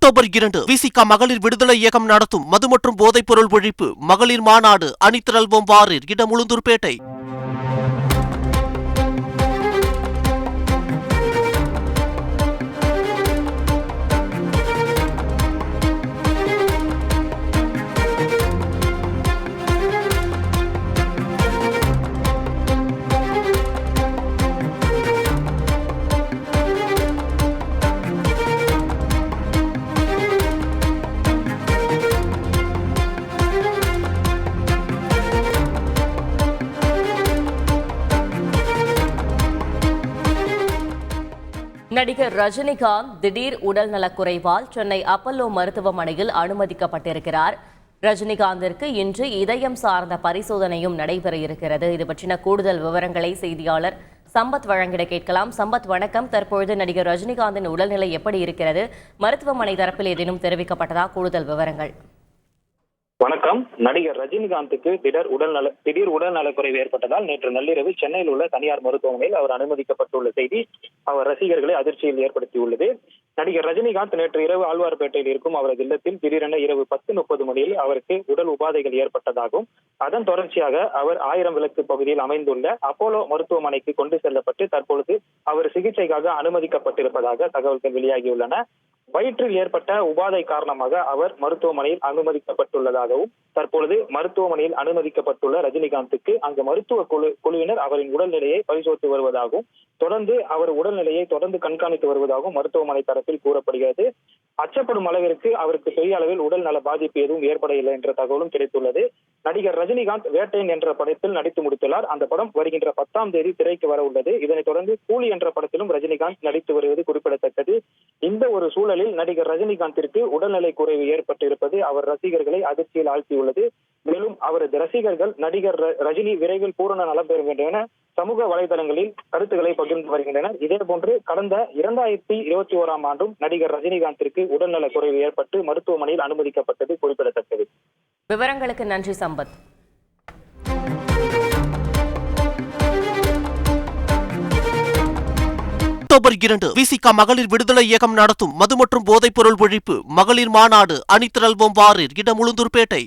October 2 விசிக மகளிர் விடுதலை இயக்கம் நடத்தும் மது மற்றும் போதைப் பொருள் ஒழிப்பு மகளிர் மாநாடு. அணிதிரள்வோம் வாரீர். இடம் உளுந்தூர்பேட்டை. நடிகர் ரஜினிகாந்த் திடீர் உடல் நலக்குறைவால் சென்னை அப்பல்லோ மருத்துவமனையில் அனுமதிக்கப்பட்டிருக்கிறார். ரஜினிகாந்திற்கு இன்று இதயம் சார்ந்த பரிசோதனையும் நடைபெற இருக்கிறது. இது பற்றின கூடுதல் விவரங்களை செய்தியாளர் சம்பத் வழங்கிட கேட்கலாம். சம்பத், வணக்கம். தற்பொழுது நடிகர் ரஜினிகாந்தின் உடல்நிலை எப்படி இருக்கிறது? மருத்துவமனை தரப்பில் ஏதேனும் தெரிவிக்கப்பட்டதா? கூடுதல் விவரங்கள். வணக்கம். நடிகர் ரஜினிகாந்துக்கு திடீர் உடல் நலக்குறைவு ஏற்பட்டதால் நேற்று நள்ளிரவு சென்னையில் உள்ள தனியார் மருத்துவமனையில் அவர் அனுமதிக்கப்பட்டுள்ள செய்தி அவர் ரசிகர்களை அதிர்ச்சியில் ஏற்படுத்தியுள்ளது. நடிகர் ரஜினிகாந்த் நேற்று இரவு ஆழ்வார்பேட்டையில் இருக்கும் அவரது இல்லத்தில் திடீரென இரவு 10:30 மணியில் அவருக்கு உடல் உபாதைகள் ஏற்பட்டதாகவும் அதன் தொடர்ச்சியாக அவர் 1000 விளக்கு பகுதியில் அமைந்துள்ள அப்போலோ மருத்துவமனைக்கு கொண்டு செல்லப்பட்டு தற்பொழுது அவர் சிகிச்சைக்காக அனுமதிக்கப்பட்டிருப்பதாக தகவல்கள் வெளியாகியுள்ளன. வயிற்றில் ஏற்பட்ட உபாதை காரணமாக அவர் மருத்துவமனையில் அனுமதிக்கப்பட்டுள்ளதாகவும் தற்பொழுது மருத்துவமனையில் அனுமதிக்கப்பட்டுள்ள ரஜினிகாந்துக்கு அங்கு மருத்துவ குழுவினர் அவரின் உடல்நிலையை பரிசோதித்து வருவதாகவும் தொடர்ந்து அவர் உடல்நிலையை தொடர்ந்து கண்காணித்து வருவதாகவும் மருத்துவமனை தரப்பில் கூறப்படுகிறது. அச்சப்படும் அளவிற்கு அவருக்கு பெரிய அளவில் உடல் நல பாதிப்பு எதுவும் ஏற்படவில்லை என்ற தகவலும் கிடைத்துள்ளது. நடிகர் ரஜினிகாந்த் வேட்டையன் என்ற படத்தில் நடித்து முடித்துள்ளார். அந்த படம் வருகின்ற 10ஆம் தேதி திரைக்கு வர உள்ளது. இதனைத் தொடர்ந்து கூலி என்ற படத்திலும் ரஜினிகாந்த் நடித்து வருவது குறிப்பிடத்தக்கது. இந்த ஒரு சூழலில் நடிகர் ரஜினிகாந்திற்கு உடல்நிலை குறைவு ஏற்பட்டிருப்பது அவர் ரசிகர்களை அதிர்ச்சியில் ஆழ்த்தியுள்ளது. மேலும் அவரது ரசிகர்கள் நடிகர் ரஜினி விரைவில் பூரண நலம் பெறும் என சமூக வலைதளங்களில் கருத்துக்களை பகிர்ந்து வருகின்றனர். இதேபோன்று கடந்த 2021ஆம் ஆண்டும் நடிகர் ரஜினிகாந்திற்கு உடல்நல குறைவு ஏற்பட்டு மருத்துவமனையில் அனுமதிக்கப்பட்டது குறிப்பிடத்தக்கது. விவரங்களுக்கு நன்றி சம்பத். அக்டோபர் 2 விசிக மகளிர் விடுதலை இயக்கம் நடத்தும் மது மற்றும் போதைப் பொருள் ஒழிப்பு மகளிர் மாநாடு. அணிதிரள்வோம் வாரீர். இடம் உளுந்தூர்பேட்டை.